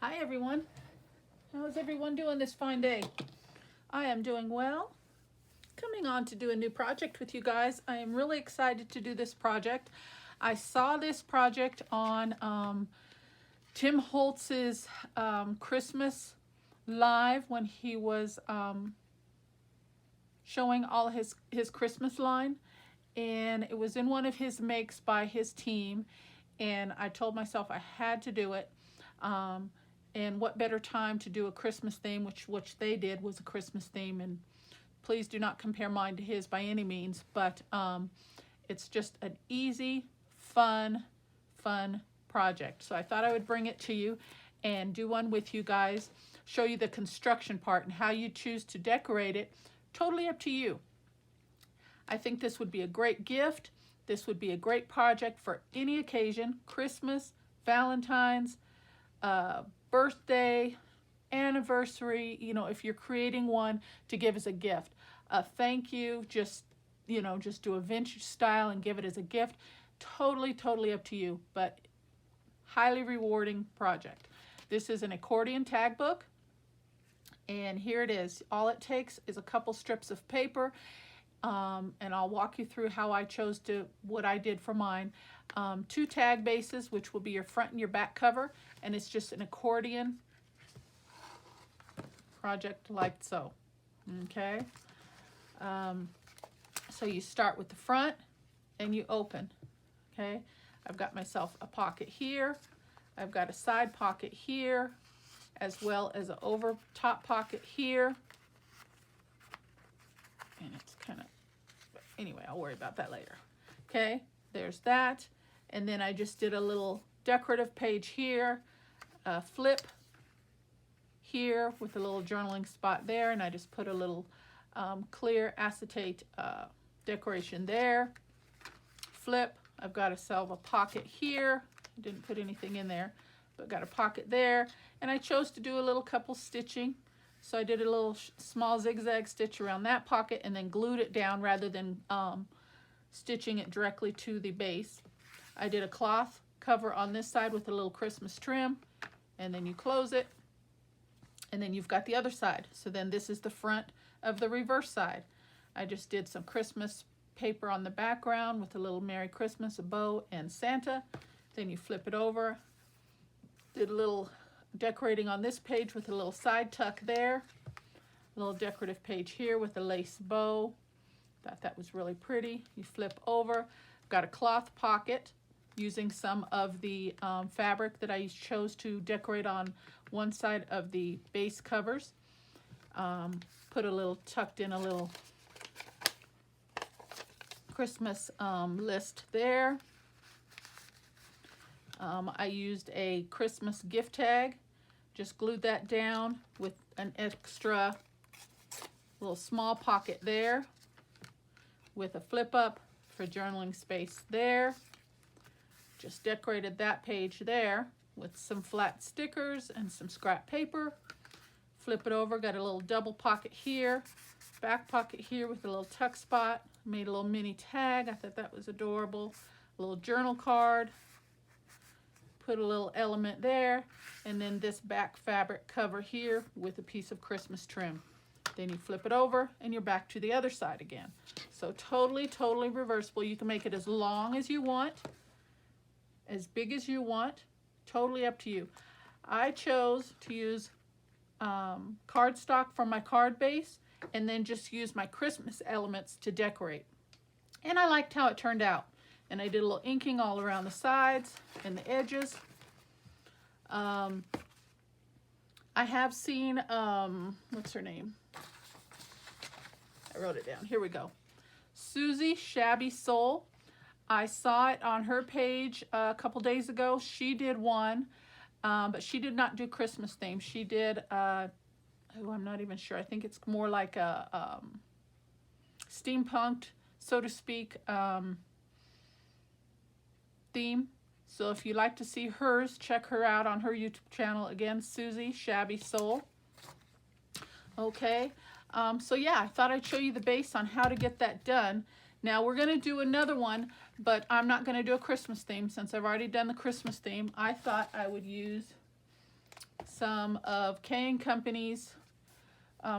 Hi everyone. How's everyone doing this fine day? I am doing well. Coming on to do a new project with you guys. I am really excited to do this project. I saw this project on Tim Holtz's Christmas live when he was showing all his Christmas line, and it was in one of his makes by his team, and I told myself I had to do it. And what better time to do a Christmas theme, which they did was a Christmas theme, and please do not compare mine to his by any means, but it's just an easy, fun project. So I thought I would bring it to you and do one with you guys, show you the construction part and how you choose to decorate it. Totally up to you. I think this would be a great gift. This would be a great project for any occasion: Christmas, Valentine's, birthday, anniversary. You know, if you're creating one to give as a gift, a thank you, just do a vintage style and give it as a gift. Totally up to you, but highly rewarding project. This is an accordion tag book, and here it is. All it takes is a couple strips of paper, and I'll walk you through how I chose what I did for mine. 2 tag bases, which will be your front and your back cover, and it's just an accordion project like so. Okay, so you start with the front and you open. Okay, I've got myself a pocket here, I've got a side pocket here, as well as an over top pocket here, and it's kind of, anyway, I'll worry about that later. Okay, there's that. And then I just did a little decorative page here, a flip here with a little journaling spot there, and I just put a little clear acetate decoration there. Flip, I've got a pocket here. I didn't put anything in there, but got a pocket there. And I chose to do a little couple stitching. So I did a little small zigzag stitch around that pocket and then glued it down rather than stitching it directly to the base. I did a cloth cover on this side with a little Christmas trim, and then you close it, and then you've got the other side. So then this is the front of the reverse side. I just did some Christmas paper on the background with a little Merry Christmas, a bow, and Santa. Then you flip it over. Did a little decorating on this page with a little side tuck there. A little decorative page here with a lace bow. Thought that was really pretty. You flip over. Got a cloth pocket using some of the fabric that I chose to decorate on one side of the base covers. Put a little, tucked in a little Christmas list there. I used a Christmas gift tag, just glued that down with an extra little small pocket there with a flip up for journaling space there. Just decorated that page there with some flat stickers and some scrap paper. Flip it over, got a little double pocket here, back pocket here with a little tuck spot. Made a little mini tag. I thought that was adorable. A little journal card. Put a little element there, and then this back fabric cover here with a piece of Christmas trim. Then you flip it over and you're back to the other side again. So totally reversible. You can make it as long as you want, as big as you want, totally up to you. I chose to use cardstock for my card base and then just use my Christmas elements to decorate. And I liked how it turned out. And I did a little inking all around the sides and the edges. I have seen, what's her name? I wrote it down. Here we go. suzyshabbysoul. I saw it on her page a couple days ago. She did one, but she did not do Christmas theme. She did, oh, I'm not even sure. I think it's more like a steampunked, so to speak, theme. So if you'd like to see hers, check her out on her YouTube channel. Again, suzyshabbysoul. Okay, so yeah, I thought I'd show you the base on how to get that done. Now we're going to do another one, but I'm not going to do a Christmas theme since I've already done the Christmas theme. I thought I would use some of K & Company's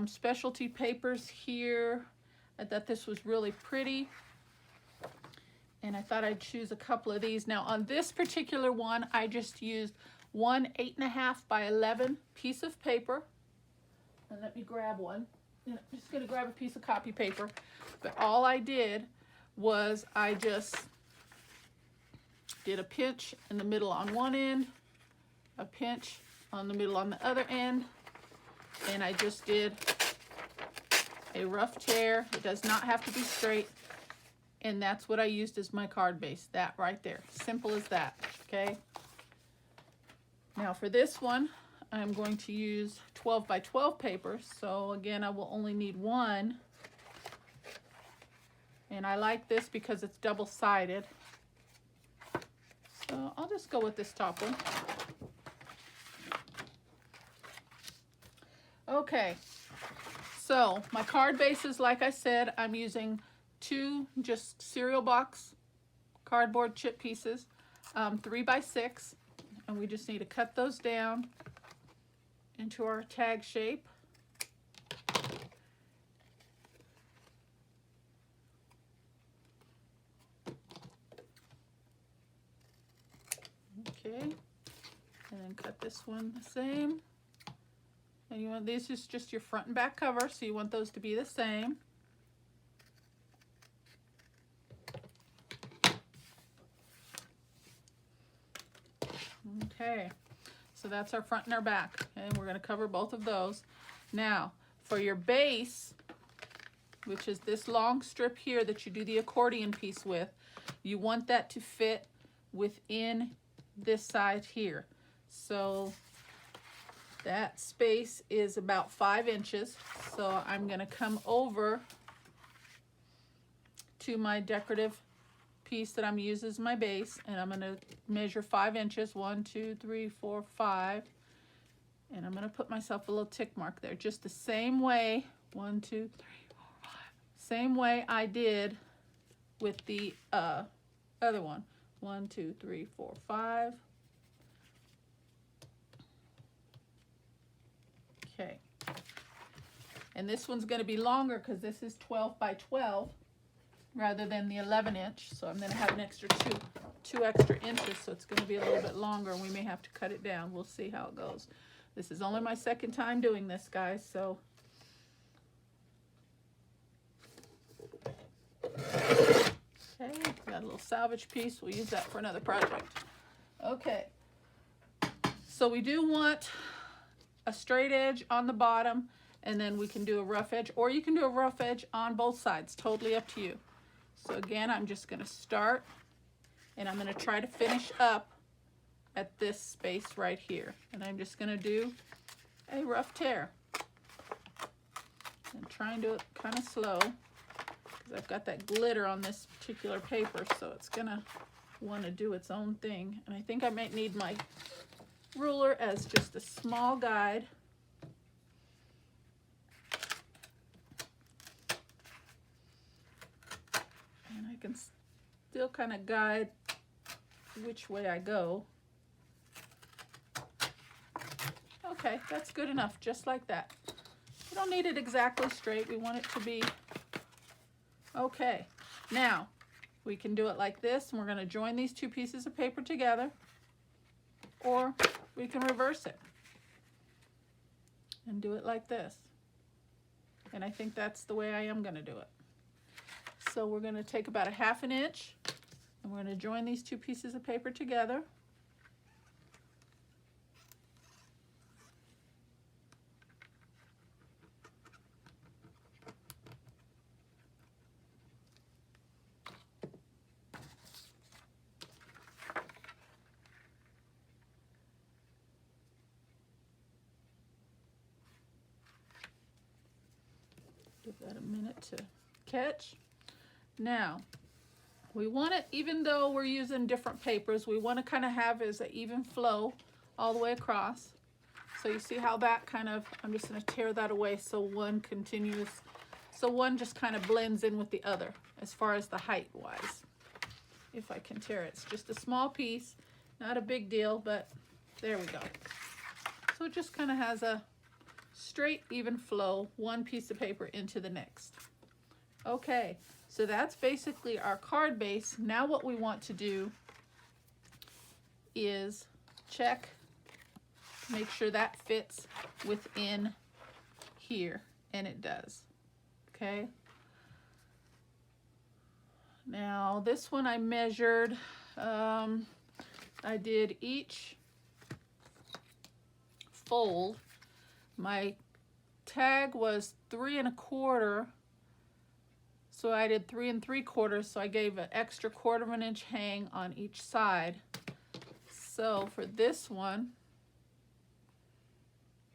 specialty papers here. I thought this was really pretty, and I thought I'd choose a couple of these. Now on this particular one, I just used one 8.5 by 11 piece of paper. And let me grab one. I'm just going to grab a piece of copy paper. But all I did was I just did a pinch in the middle on one end, a pinch on the middle on the other end, and I just did a rough tear. It does not have to be straight, and that's what I used as my card base. That right there. Simple as that, okay? Now for this one, I'm going to use 12 by 12 paper, so again, I will only need one. And I like this because it's double-sided. So I'll just go with this top one. Okay, so my card bases, like I said, I'm using 2 just cereal box cardboard chip pieces, 3 by 6, and we just need to cut those down into our tag shape. Okay, and then cut this one the same. And you want, this is just your front and back cover, so you want those to be the same. Okay, so that's our front and our back, and we're going to cover both of those. Now, for your base, which is this long strip here that you do the accordion piece with, you want that to fit within this side here. So that space is about 5 inches. So I'm going to come over to my decorative piece that I'm using as my base, and I'm going to measure 5 inches. 1, 2, 3, 4, 5. And I'm going to put myself a little tick mark there, just the same way. 1, 2, 3, 4, 5. Same way I did with the other one. 1, 2, 3, 4, 5. Okay. And this one's going to be longer because this is 12 by 12 rather than the 11 inch. So I'm going to have an extra two extra inches. So it's going to be a little bit longer, and we may have to cut it down. We'll see how it goes. This is only my second time doing this, guys. So okay, got a little salvage piece. We'll use that for another project. Okay. So we do want a straight edge on the bottom, and then we can do a rough edge, or you can do a rough edge on both sides. Totally up to you. So again, I'm just going to start, and I'm going to try to finish up at this space right here. And I'm just going to do a rough tear. And try and do it kind of slow, because I've got that glitter on this particular paper, so it's going to want to do its own thing. And I think I might need my ruler as just a small guide. And I can still kind of guide which way I go. Okay, that's good enough, just like that. We don't need it exactly straight. We want it to be okay. Now, we can do it like this, and we're going to join these 2 pieces of paper together, or we can reverse it and do it like this. And I think that's the way I am going to do it. So we're going to take about a 1/2 inch, and we're going to join these 2 pieces of paper together. Give that a minute to catch. Now, we want it, even though we're using different papers, we want to kind of have as an even flow all the way across. So you see how that kind of, I'm just going to tear that away so one continues, so one just kind of blends in with the other as far as the height wise. If I can tear it, it's just a small piece, not a big deal, but there we go. So it just kind of has a straight, even flow, one piece of paper into the next. Okay, so that's basically our card base. Now what we want to do is check, make sure that fits within here, and it does. Okay. Now this one I measured, I did each fold. My tag was 3 1/4, so I did 3 3/4, so I gave an extra 1/4 inch hang on each side. So for this one,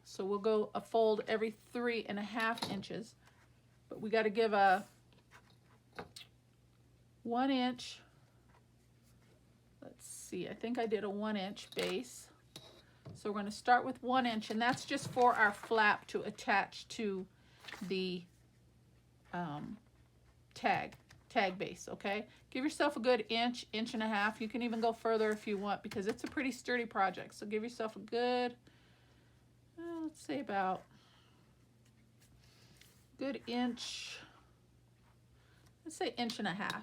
so we'll go a fold every 3 1/2 inches, but we got to give a 1 inch. Let's see, I think I did a 1 inch base. So we're going to start with 1 inch, and that's just for our flap to attach to the tag base, okay? Give yourself a good inch, 1 1/2. You can even go further if you want, because it's a pretty sturdy project. So give yourself a good, let's say about a good inch, let's say 1 1/2.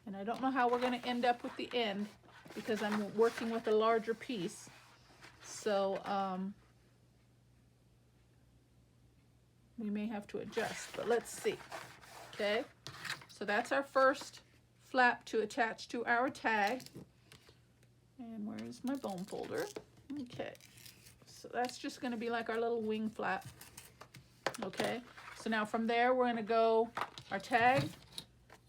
And I don't know how we're going to end up with the end, because I'm working with a larger piece. So we may have to adjust, but let's see. Okay, so that's our first flap to attach to our tag. And where's my bone folder? Okay, so that's just going to be like our little wing flap. Okay, so now from there we're going to go, our tag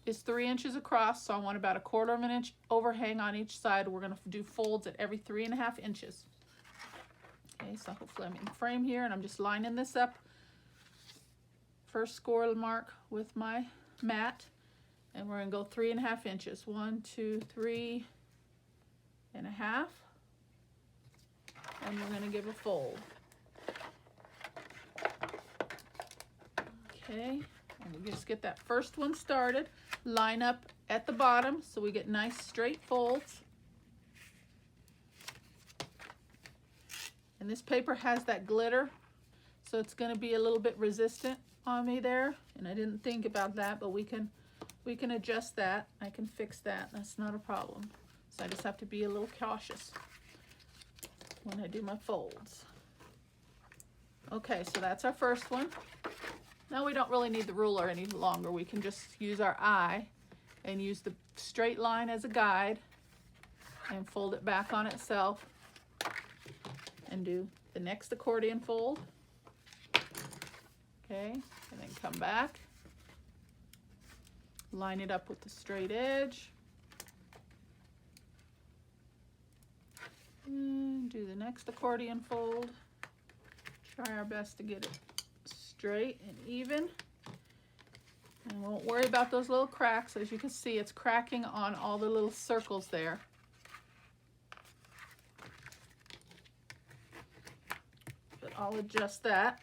is 3 inches across, so I want about a 1/4 inch overhang on each side. We're going to do folds at every 3 1/2 inches. Okay, so hopefully I'm in frame here, and I'm just lining this up. First score mark with my mat, and we're going to go 3 1/2 inches. 1, 2, 3 1/2, and we're going to give a fold. Okay, and we just get that first one started. Line up at the bottom so we get nice straight folds. And this paper has that glitter, so it's going to be a little bit resistant on me there, and I didn't think about that, but we can adjust that. I can fix that. That's not a problem. So I just have to be a little cautious when I do my folds. Okay, so that's our first one. Now we don't really need the ruler any longer. We can just use our eye and use the straight line as a guide and fold it back on itself and do the next accordion fold. Okay, and then come back, line it up with the straight edge, and do the next accordion fold. Try our best to get it straight and even, and won't worry about those little cracks. As you can see, it's cracking on all the little circles there. But I'll adjust that.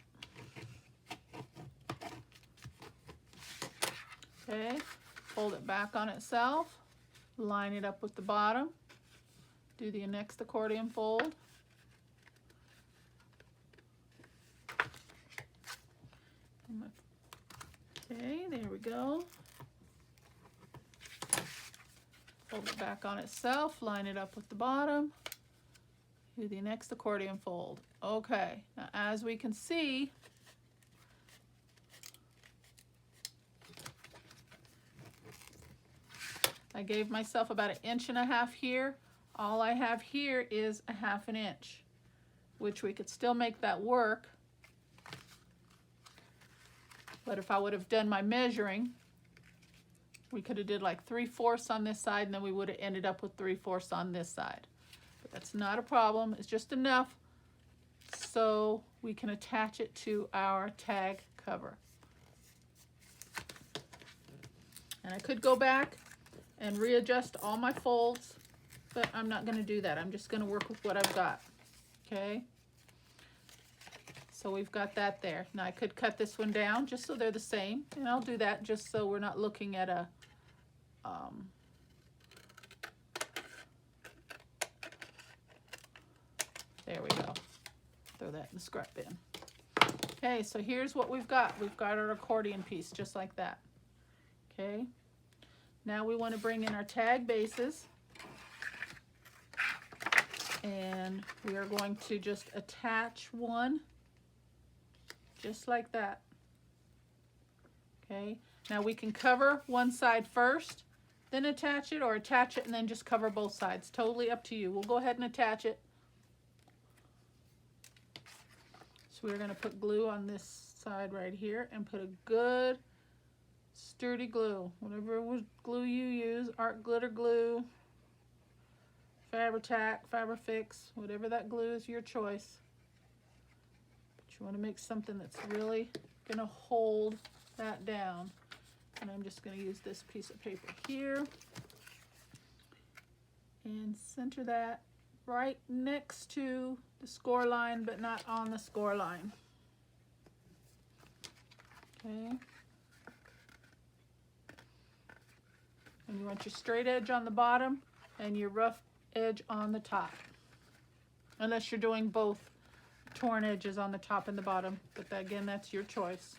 Okay, fold it back on itself, line it up with the bottom, do the next accordion fold. Okay, there we go. Fold it back on itself, line it up with the bottom, do the next accordion fold. Okay, now as we can see, I gave myself about 1 1/2 inches here. All I have here is 1/2 inch, which we could still make that work. But if I would have done my measuring, we could have did like 3/4 on this side, and then we would have ended up with 3/4 on this side. But that's not a problem. It's just enough so we can attach it to our tag cover. And I could go back and readjust all my folds, but I'm not going to do that. I'm just going to work with what I've got. Okay, so we've got that there. Now I could cut this one down just so they're the same, and I'll do that just so we're not looking at a There we go. Throw that in the scrap bin. Okay, so here's what we've got. We've got our accordion piece just like that. Okay, now we want to bring in our tag bases. And we are going to just attach one just like that. Okay, now we can cover one side first, then attach it, or attach it and then just cover both sides. Totally up to you. We'll go ahead and attach it. So we're going to put glue on this side right here and put a good sturdy glue. Whatever glue you use, art glitter glue, Fabri-Tac, Fabri-Fix, whatever that glue is, your choice. But you want to make something that's really going to hold that down. And I'm just going to use this piece of paper here and center that right next to the score line, but not on the score line. Okay. And you want your straight edge on the bottom and your rough edge on the top, unless you're doing both torn edges on the top and the bottom, but that, again, that's your choice.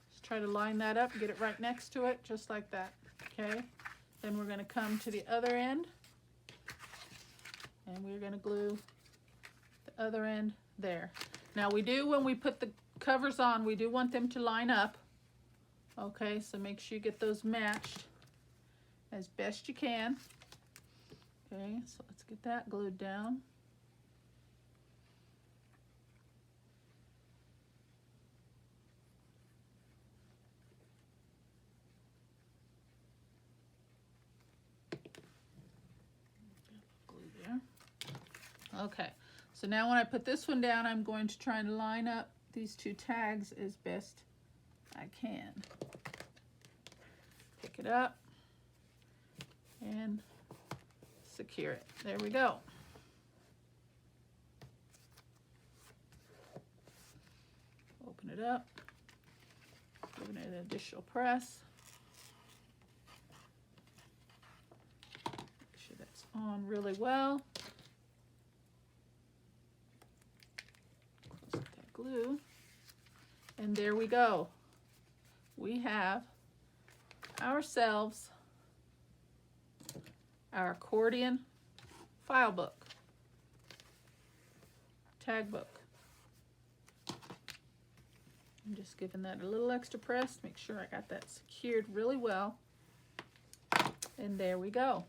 Just try to line that up, get it right next to it, just like that. Okay, then we're going to come to the other end and we're going to glue the other end there. Now we do, when we put the covers on, we do want them to line up. Okay, so make sure you get those matched as best you can. Okay, so let's get that glued down. Glue there. Okay, so now when I put this one down, I'm going to try and line up these two tags as best I can. Pick it up and secure it. There we go. Open it up, give it an additional press. Make sure that's on really well. Close up that glue. And there we go. We have ourselves our accordion file book, tag book. I'm just giving that a little extra press, make sure I got that secured really well. And there we go.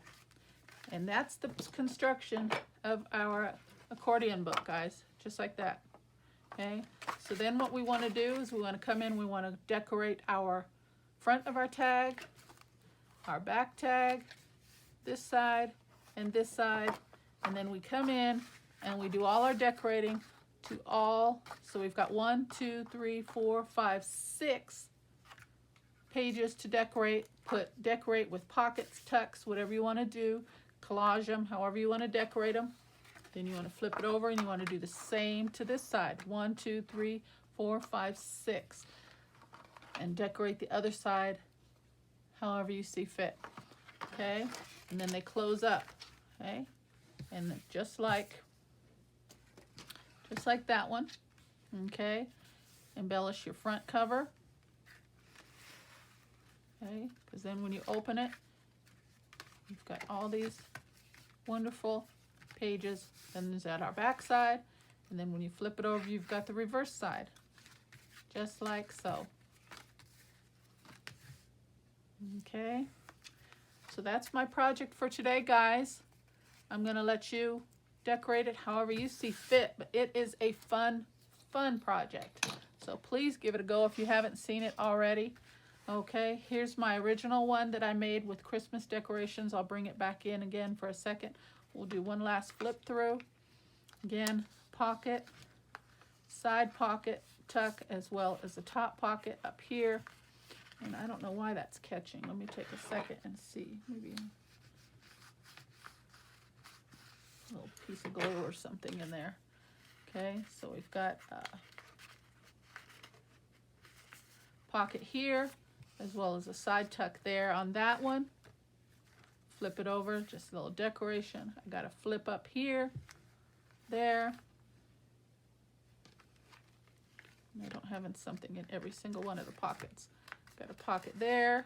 And that's the construction of our accordion book, guys, just like that. Okay, so then what we want to do is we want to come in, we want to decorate our front of our tag, our back tag, this side and this side, and then we come in and we do all our decorating to all, so we've got 1, 2, 3, 4, 5, 6 pages to decorate. Decorate with pockets, tucks, whatever you want to do, collage them, however you want to decorate them. Then you want to flip it over and you want to do the same to this side. 1, 2, 3, 4, 5, 6, and decorate the other side however you see fit. Okay, and then they close up. Okay, and just like that one. Okay, embellish your front cover. Okay, because then when you open it, you've got all these wonderful pages. Then there's at our back side, and then when you flip it over, you've got the reverse side, just like so. Okay, so that's my project for today, guys. I'm gonna let you decorate it however you see fit, but it is a fun project. So please give it a go if you haven't seen it already. Okay, here's my original one that I made with Christmas decorations. I'll bring it back in again for a second. We'll do one last flip through. Again, pocket, side pocket, tuck, as well as the top pocket up here. And I don't know why that's catching. Let me take a second and see. Maybe a little piece of glue or something in there. Okay, so we've got pocket here, as well as a side tuck there on that one. Flip it over, just a little decoration. I got a flip up here, there, I don't have something in every single one of the pockets. Got a pocket there,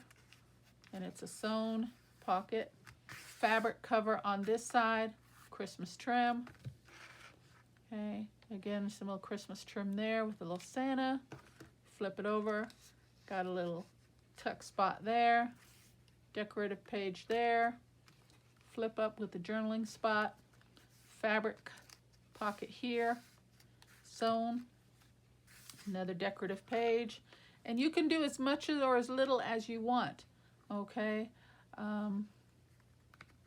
and it's a sewn pocket. Fabric cover on this side, Christmas trim. Okay, again, some little Christmas trim there with a little Santa. Flip it over, got a little tuck spot there, decorative page there, flip up with the journaling spot, fabric pocket here, sewn, another decorative page, and you can do as much or as little as you want. Okay,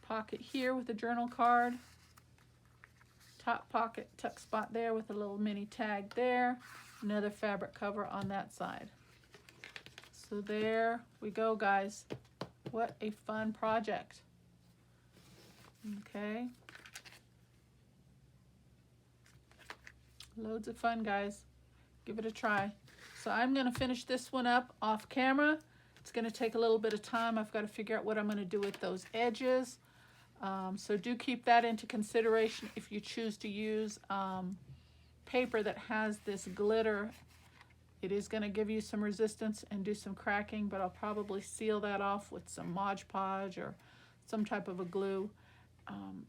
pocket here with a journal card, top pocket tuck spot there with a little mini tag there, another fabric cover on that side. So there we go, guys. What a fun project. Okay, loads of fun, guys. Give it a try. So I'm going to finish this one up off camera. It's going to take a little bit of time. I've got to figure out what I'm going to do with those edges. So do keep that into consideration if you choose to use paper that has this glitter. It is going to give you some resistance and do some cracking, but I'll probably seal that off with some Mod Podge or some type of a glue.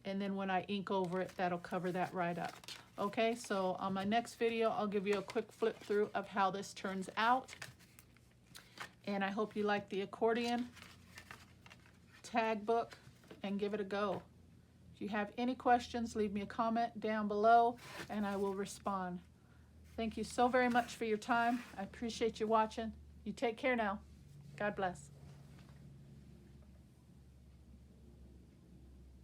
And then when I ink over it, that'll cover that right up. Okay, so on my next video, I'll give you a quick flip through of how this turns out. And I hope you like the Accordion Tag Book and give it a go. If you have any questions, leave me a comment down below and I will respond. Thank you so very much for your time. I appreciate you watching. You take care now. God bless.